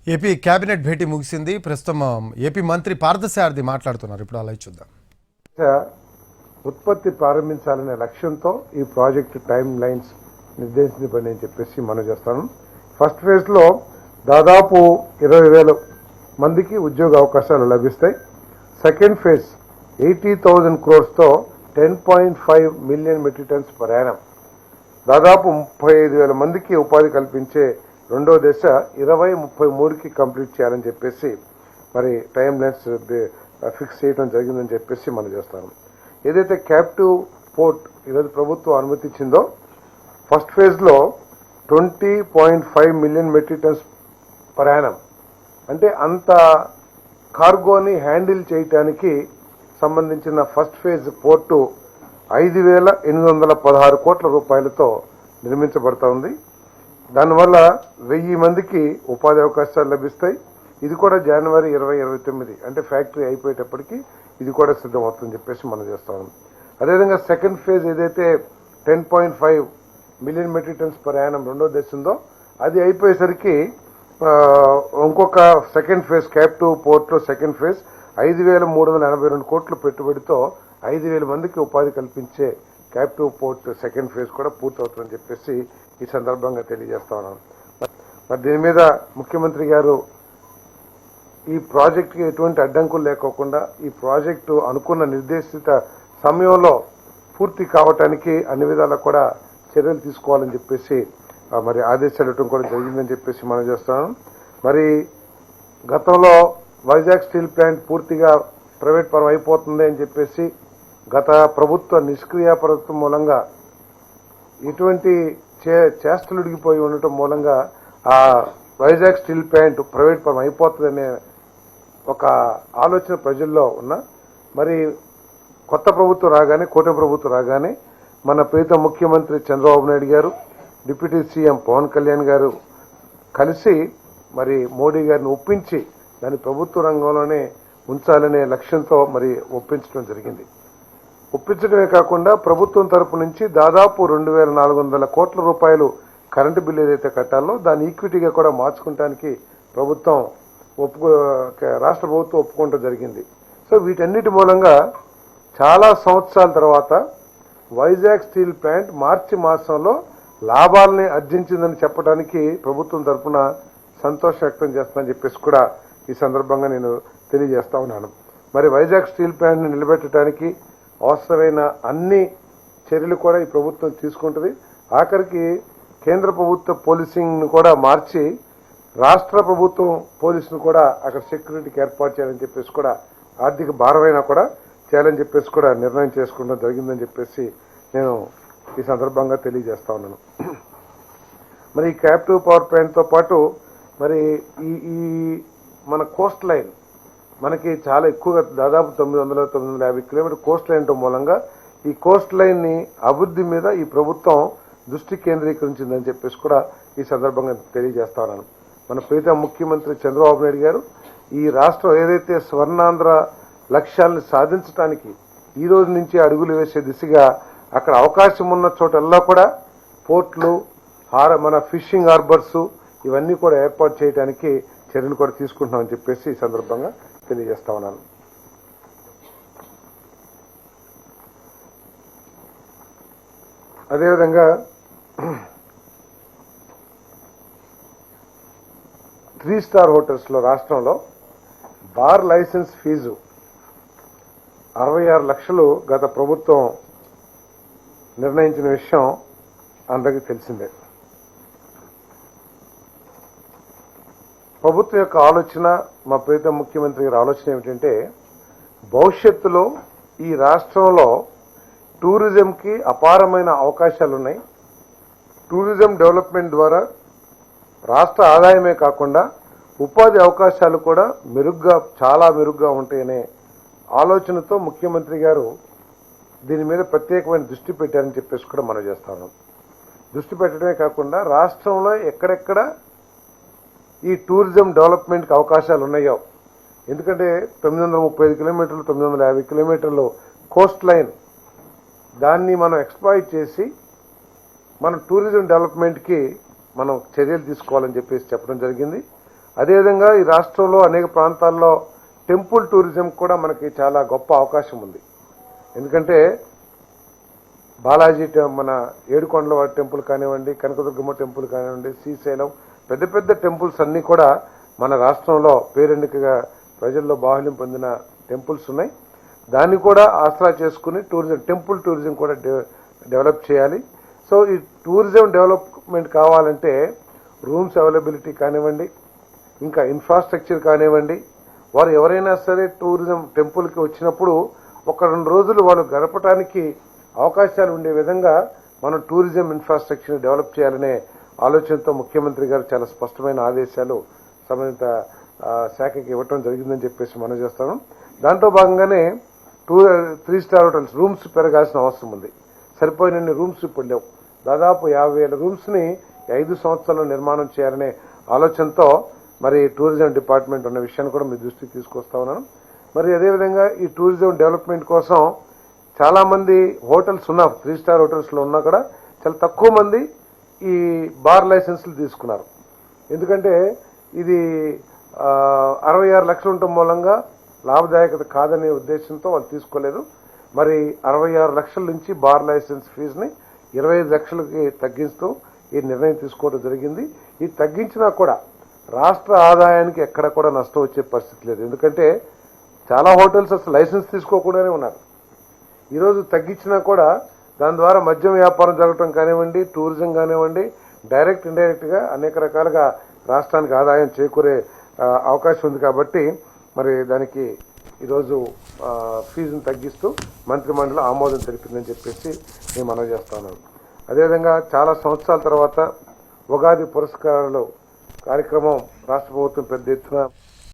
AP cabinet భేటీ ముగిసింది. ప్రస్తుతం AP మంత్రి పార్థసారథి మాట్లాడుతున్నారు. ఇప్పుడు అలా చూద్దాం. ఉత్పత్తి ప్రారంభించాలనే లక్ష్యంతో ఈ ప్రాజెక్టు టైం లైన్స్ నిర్దేశించబడి అని చెప్పేసి మనం చేస్తాను. ఫస్ట్ ఫేజ్ లో దాదాపు 20,000 మందికి ఉద్యోగ అవకాశాలు లభిస్తాయి. సెకండ్ ఫేజ్ 80,000 crores తో 10.5 million metric tons per annum, దాదాపు 35,000 మందికి ఉపాధి కల్పించే రెండో దశ 2033కి కంప్లీట్ చేయాలని చెప్పేసి మరి టైం లైన్స్ ఫిక్స్ చేయడం జరిగిందని చెప్పేసి మనం చేస్తాము. ఏదైతే క్యాప్టివ్ పోర్ట్ ఈరోజు ప్రభుత్వం అనుమతించిందో ఫస్ట్ ఫేజ్ లో 20.5 million metric tons per annum, అంటే అంత కార్గోని హ్యాండిల్ చేయటానికి సంబంధించిన ఫస్ట్ ఫేజ్ పోర్టు 5,816 కోట్ల రూపాయలతో నిర్మించబడతా ఉంది. దానివల్ల 1000 మందికి ఉపాధి అవకాశాలు లభిస్తాయి. ఇది కూడా జనవరి 2029 అంటే ఫ్యాక్టరీ అయిపోయేటప్పటికి ఇది కూడా సిద్ధమవుతుందని చెప్పేసి మనం చేస్తాం. అదేవిధంగా సెకండ్ ఫేజ్ ఏదైతే 10.5 million metric tons per annum రెండో దశ ఉందో అది అయిపోయేసరికి ఇంకొక second phase captive port second phase 5,382 కోట్ల పెట్టుబడితో 5,000 మందికి ఉపాధి కల్పించే క్యాప్టివ్ పోర్ట్ సెకండ్ ఫేజ్ కూడా పూర్తవుతుందని చెప్పేసి ఈ సందర్భంగా తెలియజేస్తా ఉన్నాను. మరి దీని మీద ముఖ్యమంత్రి గారు ఈ ప్రాజెక్టుకి ఎటువంటి అడ్డంకులు లేకోకుండా ఈ ప్రాజెక్టు అనుకున్న నిర్దేశిత సమయంలో పూర్తి కావటానికి అన్ని విధాలా కూడా చర్యలు తీసుకోవాలని చెప్పేసి మరి ఆదేశాలు ఇవ్వడం కూడా జరిగిందని చెప్పేసి మనం చేస్తున్నాం. మరి గతంలో వైజాగ్ స్టీల్ ప్లాంట్ పూర్తిగా ప్రైవేట్ పరం అయిపోతుంది అని చెప్పేసి గత ప్రభుత్వ నిష్క్రియ ప్రభుత్వం మూలంగా ఇటువంటి చేష్టలు ఉడిగిపోయి ఉండటం మూలంగా ఆ వైజాగ్ స్టీల్ ప్లాంట్ ప్రైవేట్ పరం అయిపోతుందనే ఒక ఆలోచన ప్రజల్లో ఉన్న మరి కొత్త ప్రభుత్వం రాగానే కూటమి ప్రభుత్వం రాగానే మన ప్రీతం ముఖ్యమంత్రి చంద్రబాబు నాయుడు గారు, డిప్యూటీ సీఎం పవన్ కళ్యాణ్ గారు కలిసి మరి మోడీ గారిని ఒప్పించి దాన్ని ప్రభుత్వ రంగంలోనే ఉంచాలనే లక్ష్యంతో మరి ఒప్పించడం జరిగింది. ఒప్పించడమే కాకుండా ప్రభుత్వం తరపు నుంచి దాదాపు 2,400 కోట్ల రూపాయలు కరెంటు బిల్లు ఏదైతే కట్టాలో దాన్ని ఈక్విటీగా కూడా మార్చుకోవడానికి ప్రభుత్వం రాష్ట్ర ప్రభుత్వం ఒప్పుకోవడం జరిగింది. సో వీటన్నిటి మూలంగా చాలా సంవత్సరాల తర్వాత వైజాగ్ స్టీల్ ప్లాంట్ మార్చి మాసంలో లాభాలని ఆర్జించిందని చెప్పడానికి ప్రభుత్వం తరఫున సంతోషం వ్యక్తం చేస్తానని చెప్పేసి కూడా ఈ సందర్భంగా నేను తెలియజేస్తా ఉన్నాను. మరి వైజాగ్ స్టీల్ ప్లాంట్ని నిలబెట్టడానికి అవసరమైన అన్ని చర్యలు కూడా ఈ ప్రభుత్వం తీసుకుంటుంది. ఆఖరికి కేంద్ర ప్రభుత్వ పోలీసింగ్ను కూడా మార్చి రాష్ట్ర ప్రభుత్వం పోలీసును కూడా అక్కడ సెక్యూరిటీకి ఏర్పాటు చేయాలని చెప్పేసి కూడా ఆర్థిక భారమైనా కూడా చేయాలని చెప్పేసి కూడా నిర్ణయం చేసుకోవడం జరిగిందని చెప్పేసి నేను ఈ సందర్భంగా తెలియజేస్తా ఉన్నాను. మరి ఈ క్యాప్టివ్ పవర్ ప్లాంట్తో పాటు మరి ఈ మన కోస్ట్ లైన్ మనకి చాలా ఎక్కువగా దాదాపు 900-950 కిలోమీటర్ కోస్ట్ లైన్ మూలంగా ఈ కోస్ట్ లైన్ ని అభివృద్ధి మీద ఈ ప్రభుత్వం దృష్టి కేంద్రీకరించిందని చెప్పేసి కూడా ఈ సందర్భంగా తెలియజేస్తా ఉన్నాను. మన ప్రీతం ముఖ్యమంత్రి చంద్రబాబు నాయుడు గారు ఈ రాష్ట్రం ఏదైతే స్వర్ణాంధ్ర లక్ష్యాలను సాధించడానికి ఈ రోజు నుంచి అడుగులు వేసే దిశగా అక్కడ అవకాశం ఉన్న చోటల్లా కూడా పోర్ట్లు, మన ఫిషింగ్ హార్బర్స్ ఇవన్నీ కూడా ఏర్పాటు చేయడానికి చర్యలు కూడా తీసుకుంటున్నామని చెప్పేసి ఈ సందర్భంగా తెలియజేస్తా ఉన్నాను. అదేవిధంగా 3 స్టార్ హోటల్స్ లో రాష్ట్రంలో బార్ లైసెన్స్ ఫీజు 66 లక్షలు గత ప్రభుత్వం నిర్ణయించిన విషయం అందరికీ తెలిసిందే. ప్రభుత్వం యొక్క ఆలోచన, మా ప్రీతం ముఖ్యమంత్రి గారి ఆలోచన ఏమిటంటే భవిష్యత్తులో ఈ రాష్ట్రంలో టూరిజంకి అపారమైన అవకాశాలు ఉన్నాయి. టూరిజం డెవలప్మెంట్ ద్వారా రాష్ట్ర ఆదాయమే కాకుండా ఉపాధి అవకాశాలు కూడా చాలా మెరుగ్గా ఉంటాయనే ఆలోచనతో ముఖ్యమంత్రి గారు దీని మీద ప్రత్యేకమైన దృష్టి పెట్టారని చెప్పేసి కూడా మనం చేస్తాను. దృష్టి పెట్టడమే కాకుండా రాష్ట్రంలో ఎక్కడెక్కడ ఈ టూరిజం డెవలప్మెంట్కి అవకాశాలు ఉన్నాయో, ఎందుకంటే 935 కిలోమీటర్లు 950 కిలోమీటర్లు కోస్ట్ లైన్ దాన్ని మనం ఎక్స్ప్లాయిట్ చేసి మన టూరిజం డెవలప్మెంట్కి మనం చర్యలు తీసుకోవాలని చెప్పేసి చెప్పడం జరిగింది. అదేవిధంగా ఈ రాష్ట్రంలో అనేక ప్రాంతాల్లో టెంపుల్ టూరిజం కూడా మనకి చాలా గొప్ప అవకాశం ఉంది. ఎందుకంటే బాలాజీ మన ఏడుకొండల వారి టెంపుల్ కానివ్వండి, కనకదుర్గమ్మ టెంపుల్ కానివ్వండి, శ్రీశైలం పెద్ద పెద్ద టెంపుల్స్ అన్నీ కూడా మన రాష్ట్రంలో పేరెన్నికగా ప్రజల్లో బాహుళ్యం పొందిన టెంపుల్స్ ఉన్నాయి. దాన్ని కూడా ఆసరా చేసుకుని టెంపుల్ టూరిజం కూడా డెవలప్ చేయాలి. సో ఈ టూరిజం డెవలప్మెంట్ కావాలంటే రూమ్స్ అవైలబిలిటీ కానివ్వండి, ఇంకా ఇన్ఫ్రాస్ట్రక్చర్ కానివ్వండి, వారు ఎవరైనా సరే టూరిజం టెంపుల్కి వచ్చినప్పుడు 1-2 రోజులు వాళ్ళు గడపడానికి అవకాశాలు ఉండే విధంగా మనం టూరిజం ఇన్ఫ్రాస్ట్రక్చర్ డెవలప్ చేయాలనే ఆలోచనతో ముఖ్యమంత్రి గారు చాలా స్పష్టమైన ఆదేశాలు సంబంధిత శాఖకి ఇవ్వటం జరిగిందని చెప్పేసి మనం చేస్తాను. దాంట్లో భాగంగానే 3 స్టార్ హోటల్స్ రూమ్స్ పెరగాల్సిన అవసరం ఉంది. సరిపోయినన్ని రూమ్స్ ఇప్పుడు లేవు. దాదాపు 50,000 రూమ్స్ని 5 సంవత్సరాల్లో నిర్మాణం చేయాలనే ఆలోచనతో మరి టూరిజం డిపార్ట్మెంట్ ఉన్న విషయాన్ని కూడా మీ దృష్టికి తీసుకొస్తా ఉన్నాను. మరి అదేవిధంగా ఈ టూరిజం డెవలప్మెంట్ కోసం చాలా మంది హోటల్స్ ఉన్నా 3 స్టార్ హోటల్స్లో ఉన్నా కూడా చాలా తక్కువ మంది ఈ బార్ లైసెన్సులు తీసుకున్నారు. ఎందుకంటే ఇది 66 లక్షలు ఉండటం మూలంగా లాభదాయకత కాదనే ఉద్దేశంతో వాళ్ళు తీసుకోలేదు. మరి 66 లక్షల నుంచి బార్ లైసెన్స్ ఫీజుని 25 లక్షలకి తగ్గిస్తూ ఈ నిర్ణయం తీసుకోవడం జరిగింది. ఇది తగ్గించినా కూడా రాష్ట్ర ఆదాయానికి ఎక్కడ కూడా నష్టం వచ్చే పరిస్థితి లేదు. ఎందుకంటే చాలా హోటల్స్ అసలు లైసెన్స్ తీసుకోకుండానే ఉన్నారు. ఈరోజు తగ్గించినా కూడా దాని ద్వారా మద్యం వ్యాపారం జరగటం కానివ్వండి, టూరిజం కానివ్వండి, డైరెక్ట్ ఇండైరెక్ట్గా అనేక రకాలుగా రాష్ట్రానికి ఆదాయం చేకూరే అవకాశం ఉంది. కాబట్టి మరి దానికి ఈరోజు ఫీజును తగ్గిస్తూ మంత్రిమండలి ఆమోదం తెలిపిందని చెప్పేసి నేను మనవి చేస్తాను. అదేవిధంగా చాలా సంవత్సరాల తర్వాత ఉగాది పురస్కారాలు కార్యక్రమం రాష్ట్ర ప్రభుత్వం పెద్ద ఎత్తున